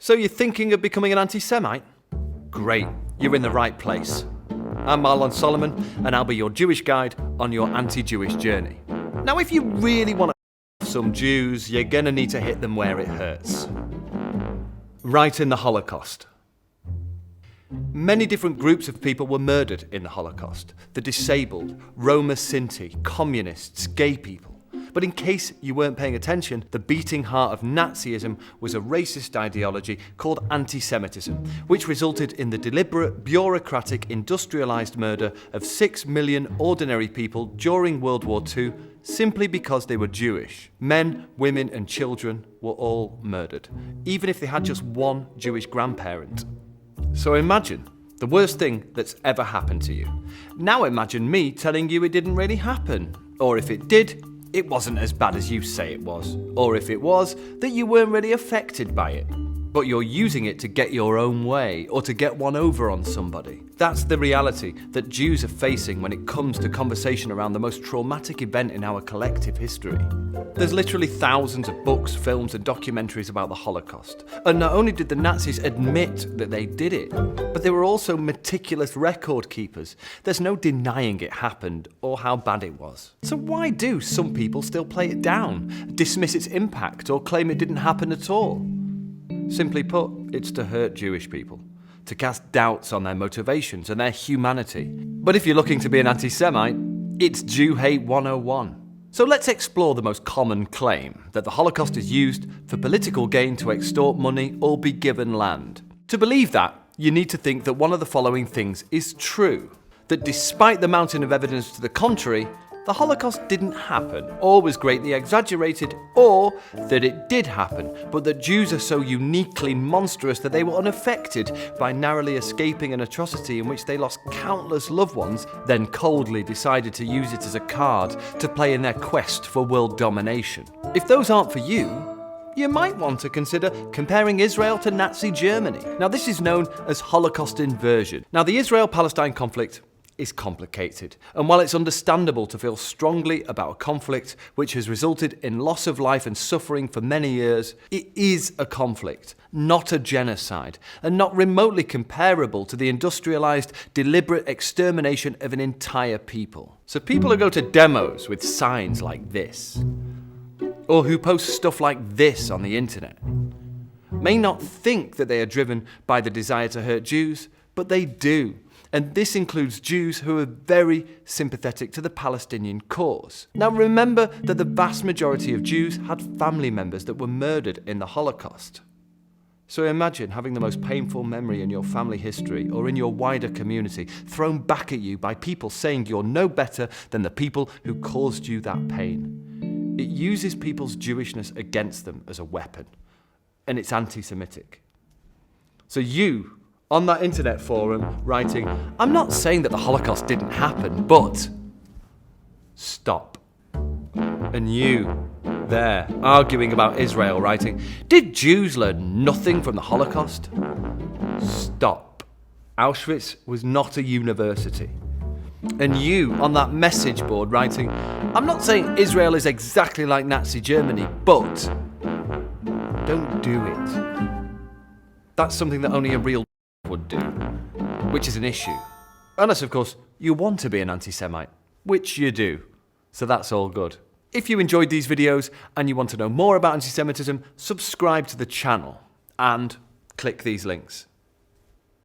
So you're thinking of becoming an anti-Semite? Great, you're in the right place. I'm Marlon Solomon, and I'll be your Jewish guide on your anti-Jewish journey. Now, if you really want to some Jews, you're gonna need to hit them where it hurts. Right in the Holocaust. Many different groups of people were murdered in the Holocaust. The disabled, Roma Sinti, communists, gay people. But in case you weren't paying attention, the beating heart of Nazism was a racist ideology called anti-Semitism, which resulted in the deliberate, bureaucratic, industrialized murder of 6 million ordinary people during World War II simply because they were Jewish. Men, women and children were all murdered, even if they had just one Jewish grandparent. So imagine the worst thing that's ever happened to you. Now imagine me telling you it didn't really happen. Or if it did, it wasn't as bad as you say it was. Or if it was, that you weren't really affected by it. But you're using it to get your own way or to get one over on somebody. That's the reality that Jews are facing when it comes to conversation around the most traumatic event in our collective history. There's literally thousands of books, films and documentaries about the Holocaust. And not only did the Nazis admit that they did it, but they were also meticulous record keepers. There's no denying it happened or how bad it was. So why do some people still play it down, dismiss its impact or claim it didn't happen at all? Simply put, it's to hurt Jewish people, to cast doubts on their motivations and their humanity. But if you're looking to be an anti-Semite, it's Jew Hate 101. So let's explore the most common claim, that the Holocaust is used for political gain to extort money or be given land. To believe that, you need to think that one of the following things is true. That despite the mountain of evidence to the contrary, the Holocaust didn't happen, or was greatly exaggerated, or that it did happen, but that Jews are so uniquely monstrous that they were unaffected by narrowly escaping an atrocity in which they lost countless loved ones, then coldly decided to use it as a card to play in their quest for world domination. If those aren't for you, you might want to consider comparing Israel to Nazi Germany. Now, this is known as Holocaust inversion. Now, the Israel-Palestine conflict is complicated, and while it's understandable to feel strongly about a conflict which has resulted in loss of life and suffering for many years, it is a conflict, not a genocide, and not remotely comparable to the industrialized, deliberate extermination of an entire people. So people who go to demos with signs like this, or who post stuff like this on the internet, may not think that they are driven by the desire to hurt Jews, but they do. And this includes Jews who are very sympathetic to the Palestinian cause. Now remember that the vast majority of Jews had family members that were murdered in the Holocaust. So imagine having the most painful memory in your family history or in your wider community thrown back at you by people saying you're no better than the people who caused you that pain. It uses people's Jewishness against them as a weapon, and it's anti-Semitic. So you, on that internet forum, writing, "I'm not saying that the Holocaust didn't happen, but..." Stop. And you, there, arguing about Israel, writing, "Did Jews learn nothing from the Holocaust?" Stop. Auschwitz was not a university. And you, on that message board, writing, "I'm not saying Israel is exactly like Nazi Germany, but..." Don't do it. That's something that only a real would do, which is an issue. Unless, of course, you want to be an anti-Semite, which you do. So that's all good. If you enjoyed these videos and you want to know more about anti-Semitism, subscribe to the channel and click these links.